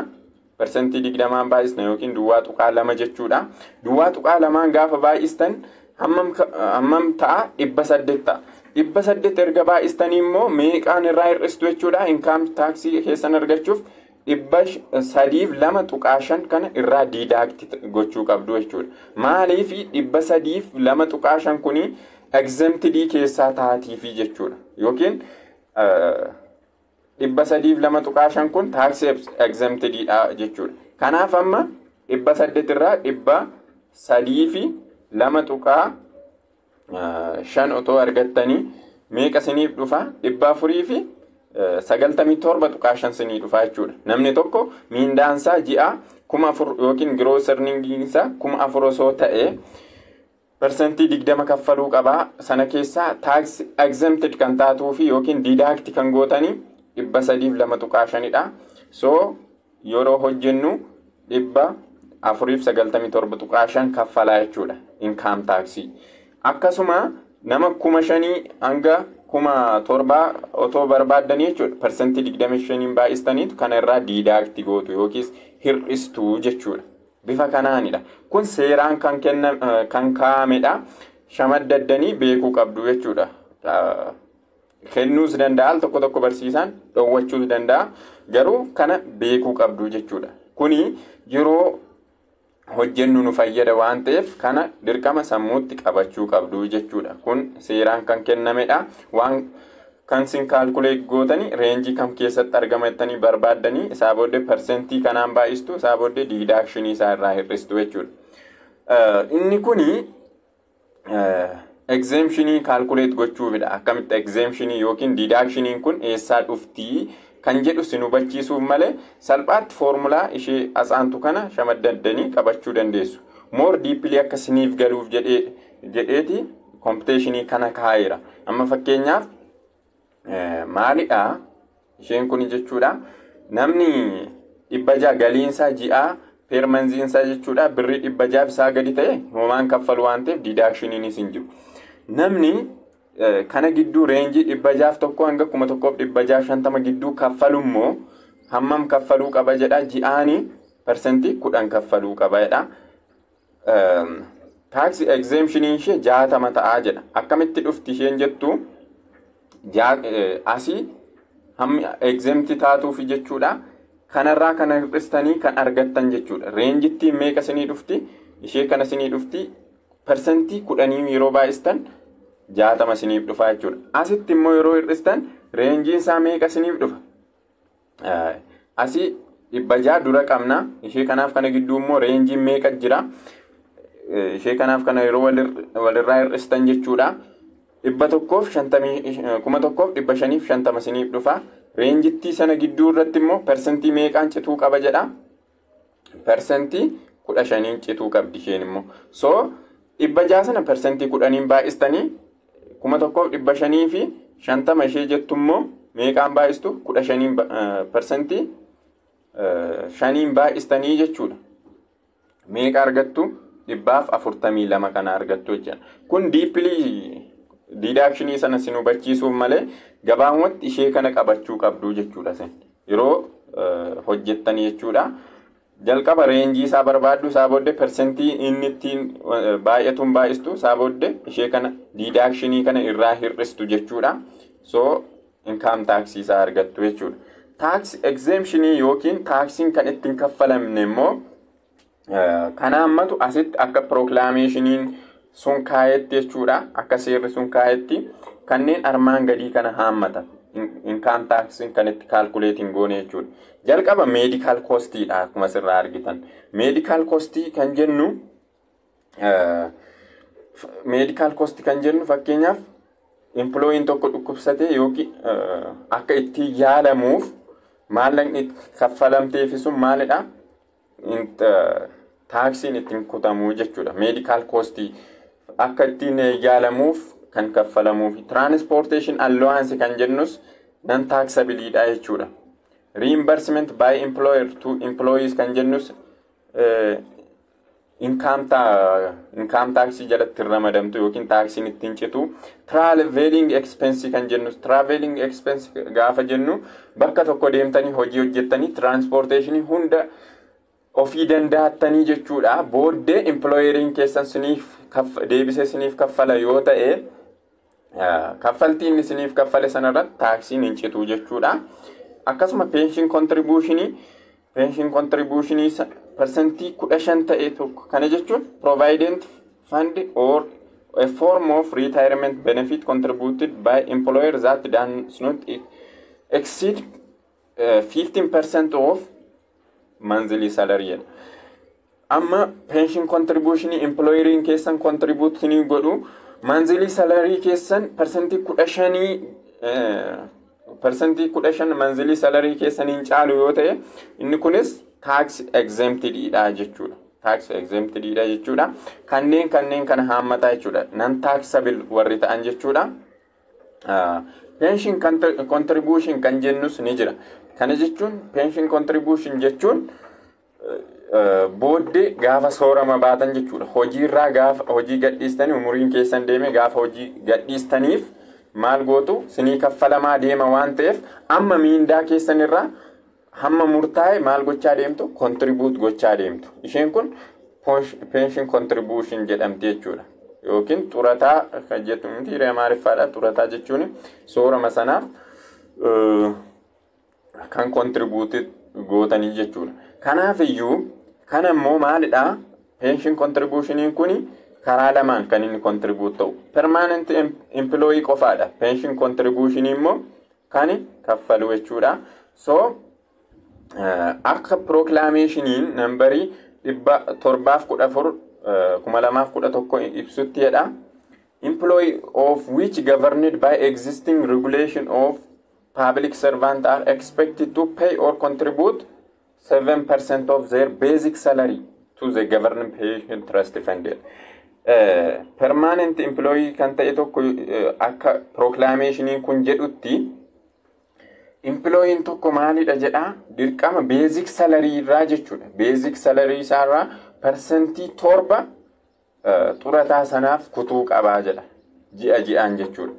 Percentii 20 baay'isna yookiin duwwaa tuqaa 2 jechuudha. Duwwaa tuqaa 2 gaafa baay'istan hammam ta'a? 800 ta'a. 800 erga baay'istanii immoo meeqaan irraa hir'istu jechuudha. Income tax keessan argachuuf 302.5 kana irraa deduct gochuu qabdu jechuudha. Maaliif 302.5 kuni exempted keessaa taatiifi jechuudha. Yookiin 302.5 kun tax exempted dha jechuudha. Kanaaf amma 800 irraa 302.5 otoo argattanii meeqa siniif dhufa? 400 fi 97.5 sinii dhufa jechuudha. Namni tokko miindaansaa ji'a 4,000 yookiin gross earning isaa 4,000 osoo ta'e percentii 20 kaffaluu qaba. Sana keessaa tax exempted kan taatuu fi yookiin deduct kan gootanii 302.5 dha. So yeroo hojjennu 497.5 kaffalaa jechuudha income tax. Akkasuma nama 5,000 hanga 7,000 otoo barbaaddanii jechuudha. Percentii 25 baay'istaniitu kana irraa deduct gootu yookiin hir'istuu jechuudha. Bifa kanaanidha. Kun seeraan kan kaa'amedha. Shamaddaddanii beekuu qabdu jechuudha. Kennuus danda'a tokko tokko barsiisaan dhoowwachuus danda'a. Garuu kana beekuu qabdu jechuudha. Kuni yeroo hojjennu nu fayyada waan ta'eef kana dirqama sammuutti qabachuu qabdu jechuudha. Kun seeraan kan kennamedha. Waan kan sin calculate gootanii range kam keessatti argamatanii barbaaddanii isaa booddee percentii kanaan baay'istu isaa booddee deduction isaa irraa hir'istu jechuudha. Inni kuni exemption calculate gochuufidha. Akkamitti exemption yookiin deduction kun eessaa dhufti kan jedhu sin hubachiisuuf malee salphaatti foormulaa ishee asaantu kana shamaddanii qabachuu dandeessu. More deeply akka siniif galuuf jedheeti computation kana kaa'eera. Amma fakkeenyaaf maalidha isheen kun jechuudha. Namni 600 galiinsaa ji'aa permanziinsaa jechuudha. Birrii 600 isaa gadi ta'e homaan kaffalu waan ta'eef deductioniin hin jiru. Namni kana gidduu reenjii 601 hanga 1650 gidduu kaffalu immoo hammam kaffaluu qaba jedha. Ji'aanii persentii 10 kaffaluu qaba jedha. Tax exemption ishee 60 ta'aa jedha. Akkamitti dhufti isheen jettu asii hammi exempt taatuuf jechuudha. Kanarraa kana hir'istanii kan argattan jechuudha. Reenjittiin meeqa sinii dhufti? Ishee kana sinii dhufti persentii 10 yeroo baay'istan 60 siniif dhufa jechuudha. Asitti immoo yeroo hir'istan reenjiin isaa meeqa siniif dhufa? Asii 600 dura qabna. Ishee kanaaf kana gidduu immoo reenjiin meeqa jira? Ishee kanaaf kana yeroo walirraa hir'istan jechuudha. 1,550 siniif dhufa. Reenjittii sana gidduu irratti immoo persentii meeqaan cituu qaba jedha? Persentii 15 cituu qabdi isheen immoo. So 600 sana persentii 10 baay'istanii 1,550 ishee jettu immoo meeqaan baay'istu? 15 persentii 5 baay'istanii jechuudha. Meeqa argattu? 142 kana argattu jechuudha. Kun deeply deductionii sana sin hubachiisuuf malee gabaabumatti ishee kana qabachuu qabdu jechuudha. Yeroo hojjettanii jechuudha. Jalqaba reenjii isaa barbaaddu isaa booddee persentii inni ittiin baay'atuun baay'istu isaa booddee ishee kana deductionii kana irraa hir'istu jechuudha. So income tax isaa argattu jechuudha. Tax exemptionii yookiin taxiin kan ittiin kaffalamne immoo kana hammatu asitti akka proclamationiin sun kaayetti jechuudha. Akka seerri sun kaayetti kanneen armaan gadii kana hammata. Income tax kan itti calculating goone jechuudha. Jalqaba medical costiidha akkuma sirraa argitan. Medical cost kan jennu fakkeenyaaf employeen tokko dhukkubsatee yookiin akka itti yaalamuuf maallaqni kaffalamteef sun maalidha? Taxiin ittiin kutamu jechuudha. Medical cost akka ittiin yaalamuuf kan kaffalamuuf. Transportation allowance kan jennus non taxable dha jechuudha. Reimbursement by employer to employees kan jennus income tax jalatti ramadamtu yookiin taxiin ittiin citu. Traveling expense kan jennus traveling expense gaafa jennu bakka tokko deemtanii hojii hojjettanii transportation hunda ofii danda'attanii jechuudha. Booddee employeriin keessan siniif deebisee siniif kaffala yoo ta'e kaffaltiin siniif kaffale sanarratti taksiin hin citu jechuudha. Akkasuma pension contribution persentii 15 ta'e tokko kana jechuun provident fund or a form of retirement benefit contributed by employer that does not exceed 15% of monthly salary. Amma pension contribution employeriin keessan contribute ni godhu monthly salary keessan persentii 15 monthly salary keessan hin caalu yoo ta'e inni kunis tax exempted dha jechuudha. Tax exempted dha jechuudha. Kanneen kana hammata jechuudha. Non taxable warri ta'an jechuudha. Pension contribution kan jennus ni jira. Kana jechuun pension contribution jechuun booddee gaafa soorama baatan jechuudha. Hojiirraa gaafa hojii gadhiistanii umuriin keessan deeme gaafa hojii gadhiistaniif maal gootu sinii kaffalamaa deema waan ta'eef amma miindaa keessan irraa hamma murtaa'e maal gochaa deemtu contribute gochaa deemtu. Isheen kun pension contribution jedhamti jechuudha. Yookiin xurataa kan jettumti hiree maariffaadha. Xurataa jechuun soorama sanaaf kan contribute gootanii jechuudha. Kanaaf iyyuu kana immoo maalidha? Pension contribution kuni karaa lamaan kan inni contribute ta'u. Permanent employee qofaadha. Pension contribution immoo kan kaffalu jechuudha. So akka proclamationiin nambarii 714 ibsutti jedha. Employee of which governed by existing regulation of public servants are expected to pay or contribute 7% of their basic salary to the government pension trust fund. Permanent employee kan ta'e tokko akka proclamationiin kun jedhutti employeen tokko maalidha jedha dirqama basic salary irraa jechuudha. Basic salary isaarraa percentii 7 xurataa sanaaf kutuu qabaa jedha. Ji'aan jechuudha.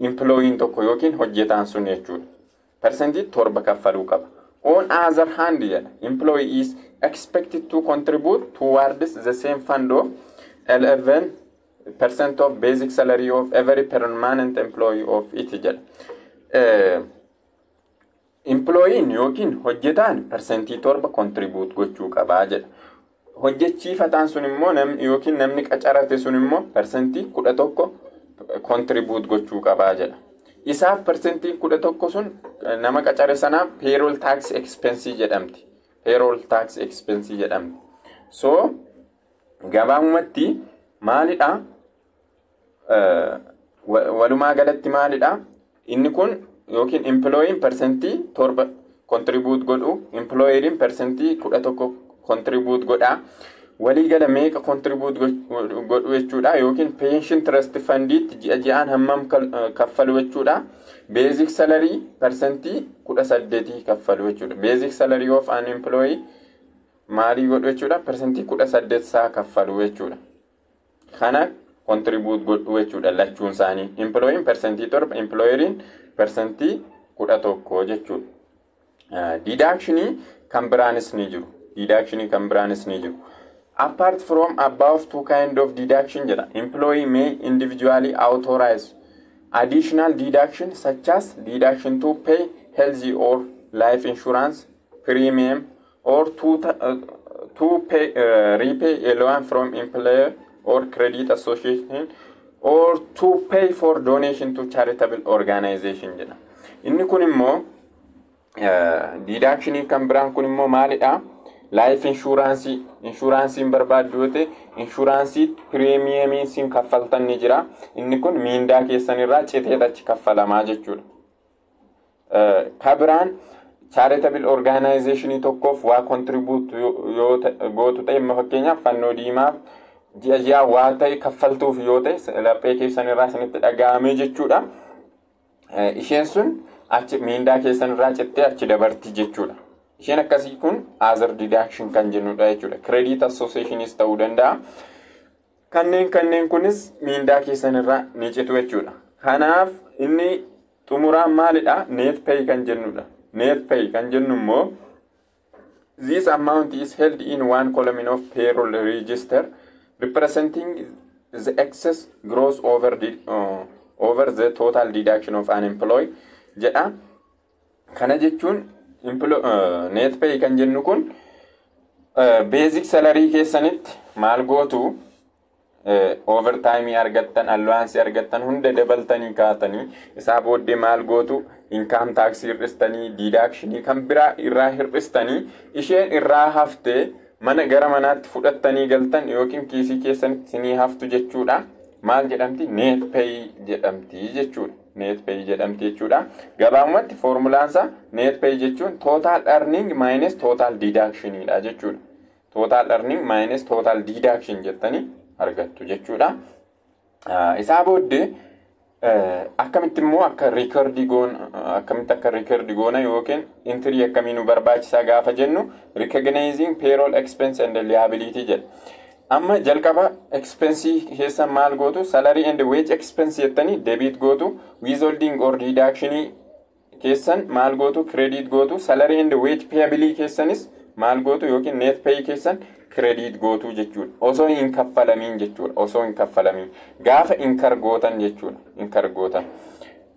Employeen tokko yookiin hojjetaan sun jechuudha. Percentii 7 kaffaluu qaba. On other hand, employee is expected to contribute towards the same fund of 11% of basic salary of every permanent employee of it jedha. Employeen yookiin hojjetaan percentii 7 contribute gochuu qabaa jedha. Hojjechiifataan sun immoo yookiin namni qacarate sun immoo percentii 11 contribute gochuu qabaa jedha. Isaaf percentii 11 sun nama qacare sanaaf payroll tax expense jedhamti. Payroll tax expense jedhamti. So gabaabumatti maalidha? Walumaa galatti maalidha? Inni kun yookiin employeen percentii 7 contribute godhu, employerin percentii 11 contribute godha. Walii gala meeqa contribute godhu jechuudha yookiin pension trust fundiitti ji'aan hammam kaffalu jechuudha. Basic salary percentii 18 kaffalu jechuudha. Basic salary of an employee maalii godhu jechuudha percentii 18 saa kaffalu jechuudha. Kana contribute godhu jechuudha lachuun isaanii. Employeen percentii 7, employerin percentii 11 jechuudha. Deductionii kan biraanis ni jiru. Apart from above two kind of deduction jedha. Employee may individually authorize additional deduction such as deduction to pay health or life insurance premium or to pay repay a loan from employer or credit association or to pay for donation to charitable organization jedha. Inni kun immoo deduction kan biraan kun immoo maalidha? Life insurance barbaaddu yote insurance premium sin kaffaltan ni jira. Inni kun miindaa keessanirraa citeetachi kaffalamaa jechuudha. Kabiraan charitable organization tokkoof waa contribute yoo gootu ta'e fakkeenyaaf fannoo diimaaf ji'a waa ta'e kaffaltuuf yoo ta'e laphee keessanirraa isinitti dhaga'ame jechuudha. Isheen sun achi miindaa keessanirraa cittee achi dabarti jechuudha. Isheen akkasii kun other deduction kan jennudha jechuudha. Credit associationis ta'uu danda'a. Kanneen kunis miindaa keessanirraa ni citu jechuudha. Kanaaf inni xumuraan maalidha? Net pay kan jennudha. Net pay kan jennu immoo this amount is held in one column of payroll register representing the excess gross over the total deduction of an employee jedha. Kana jechuun net pay kan jennu kun basic salary keessanitti maal gootu overtime argattan allowance argattan hunda dabaltanii kaatanii isaa booddee maal gootu income tax hir'istanii deduction kan biraa irraa hir'istanii isheen irraa haftee mana gara manaatti fudhattanii galtan yookiin kiisii keessanitti sinii haftu jechuudha. Maal jedhamti? Net pay jedhamti jechuudha. Net pay jedhamti jechuudha. Gabaabumatti formulaansa net pay jechuun total earning minus total deduction dha jechuudha. Total earning minus total deduction jettanii argattu jechuudha. Isaa booddee akkamitti immoo akka record goona yookiin entry akkamiin nu barbaachisaa gaafa jennu recognizing payroll expense and liability jedha. Amma jalqaba expense keessa maal gootu salary and wage expense jettanii debit gootu, withholding or deduction keessan maal gootu credit gootu, salary and wage payable keessanis maal gootu yookiin net pay keessan credit gootu jechuudha. Osoo hin kaffalamin jechuudha. Osoo hin kaffalamin gaafa incur gootan jechuudha. Incur gootan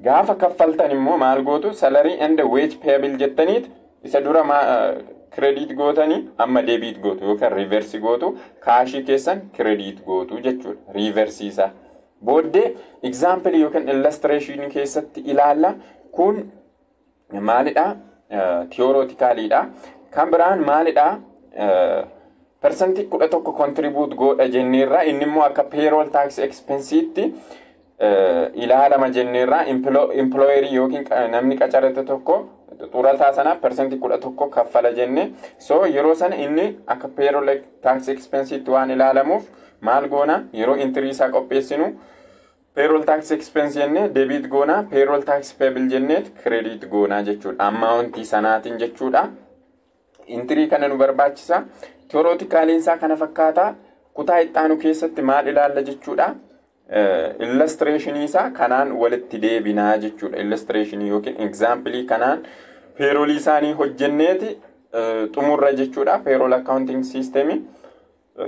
gaafa kaffaltan immoo maal gootu salary and wage payable jettaniit isa dura credit gootanii amma debit gootu yookaan reverse gootu cash keessan credit gootu jechuudha. Reverse isa booddee example yookaan illustration keessatti ilaalla. Kun maalidha? Theoreticalidha. Kan biraan maalidha? Percentage 11 contribute godha jenneerra inni immoo akka payroll tax expense itti ilaalama jenneerraa employerii yookiin namni qacarate tokko xurataa sana persentii 11 kaffala jenne. So yeroo sana inni akka payroll tax expense waan ilaalamuuf maal goona yeroo entry isaa qopheessinu payroll tax expense jenne debit goona, payroll tax payable jenne credit goona jechuudha. Amount sanaatiin jechuudha. Entry kana nu barbaachisa. Theoretically isaa kana fakkaata. Kutaa ittaanu keessatti maal ilaalla jechuudha. Illustration isaa kanaan walitti deebinaa jechuudha. Illustration yookiin example kanaan payroll isaanii hojjenneeti xumurra jechuudha. Payroll accounting system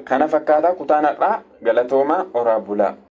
kana fakkaata. Kutaan irraa galatooma oraa bulaa.